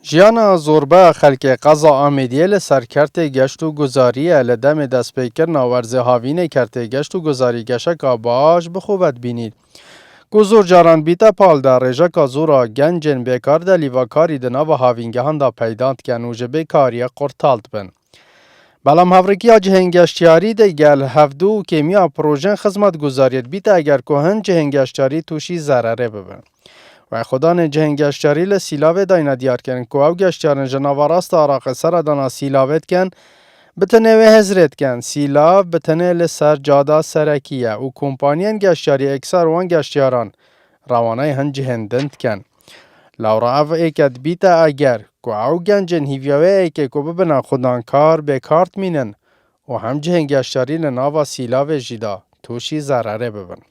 جیانا زوربه خلک قضا آمیدیه لسرکرت گشت و گذاریه لدم دست پیکرنا ورزه هاوینه کرت گشت و گذاری گشکا باش بخوبت بینید. گزور جاران بیتا پال در رژکا زورا گنجن بیکار ده لیواکاری دنا و هاوینگهان دا پیداند کن و جبه کاری قرطالت بن. بلام هفرکی جهنگشتیاری ده گل هفدو کمیا پروژن خدمت گذاریت بیتا اگر کوهن جهنگشتیاری توشی ضرره ببن. و خدان جهنگشتیاری لسیلاوه داینا دیار کن که او گشتیارن جناواراست عراق سر دانا سیلاوت کن بتنه و هزرت کن سیلاو بتنه لسر جادا سرکیه و کمپانین گشتیاری اکثر وان گشتیاران روانه هن جهندند کن. لورا او ایکد بیتا اگر که او گنجن هیویوه ایکه که ببنا خودان کار بکارت مینن و هم جهنگشتیاری لناوا سیلاوه جیدا توشی ضرره ببن.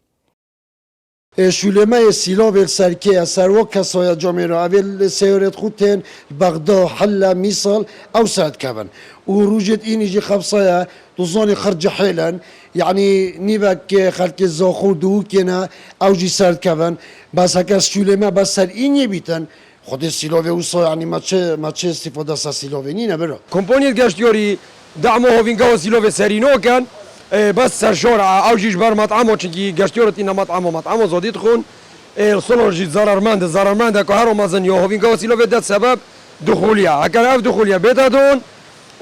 شولمه سیلاو سرکه سروا کسای جامعه اول سیارت خوتن بغداد حلا میسال او سرد کبن و روجت اینی جی خبصایا دوزانی خرج حیلن یعنی نیبک خلق زاخو دو کنه او جی سرد کبن بس هکس شولمه بس سر اینی بیتن خود سیلاو اوسا یعنی ما چه استفاده از سیلاو نینه برا کمپانی گشتیاری دعم هاوینگا و سیلاو سرینو کن بس سرشار اوجيش بار مطعمه چنكي گشتيورت اینا مطعمه زاديت خون الصلوجي ضررمند که هر مازن یا هاوینگا و سیلاو داد سبب دخولیا اگر اف دخولیا بتادون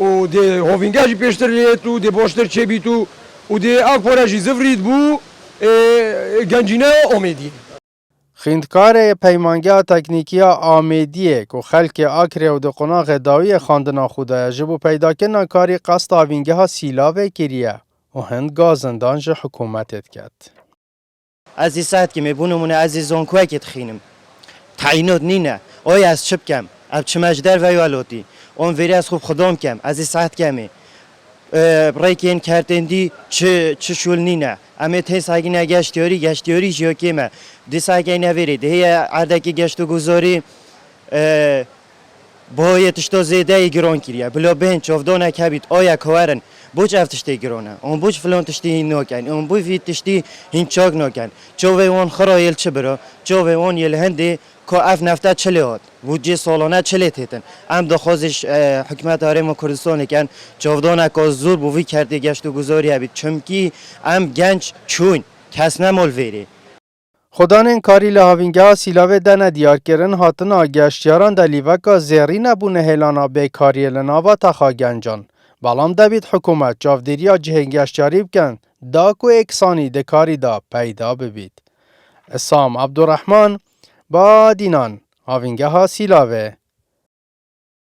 و ده هاوینگاجی پیشتر لیت و ده باشتر چه بیتو و ده اف پراجی زفرید بو گنجینه امیدی خیندکار پیمانگه تکنیکی آمیدیه که خلک آکره و دقناغ داوی خاندنا خودای جبو پیدا کنن کاری قصد آوینگه ها سیلاوه کریه و هند گازندان جه حکومتت کد. از این ساعت که میبونمونه از این زنکوه که تخینم تعینات نینه آی از چپ کم اب چمش در ویوالوتی اون ویری از خوب خدام کم از این ساعت کمی برای که این کردندی چه شول نینه اما ته ساگینه گشتیاری جیو کمه دی ساگینه ویری دی عردکی گشت و گذاری باید اشتا زیده گران کریه بلا بین چافدانه کبید آیا کوارن بوچ افتشتی گرانه اون بوچ فلان تشتی نوکن اون بوی فیت تشتی هینچاگ نوکن چوه اون خرایل چه برا چوه اون یل هندی که اف نفته چلی هات وجه سالانه چلی تیتن ام دخوازش حکمت حرم کردستان کن چافدانه که زور بوی کرده گشت و گذاری هبید چمکی ام گنج چون کس نمال ویری خدان این کاری لحاوینگه سیلاوه دنه دیار کرن هاتن آگشتیاران ده لیوکا زیری نبونه هلانا بیکاری لناوا تخا گنجان. بلام دبید حکومت جافدیریا جهنگشتیاری بکن دا کو اکسانی ده کاری دا پیدا ببید. اسام عبدالرحمن با دینان هاوینگه ها سیلاوه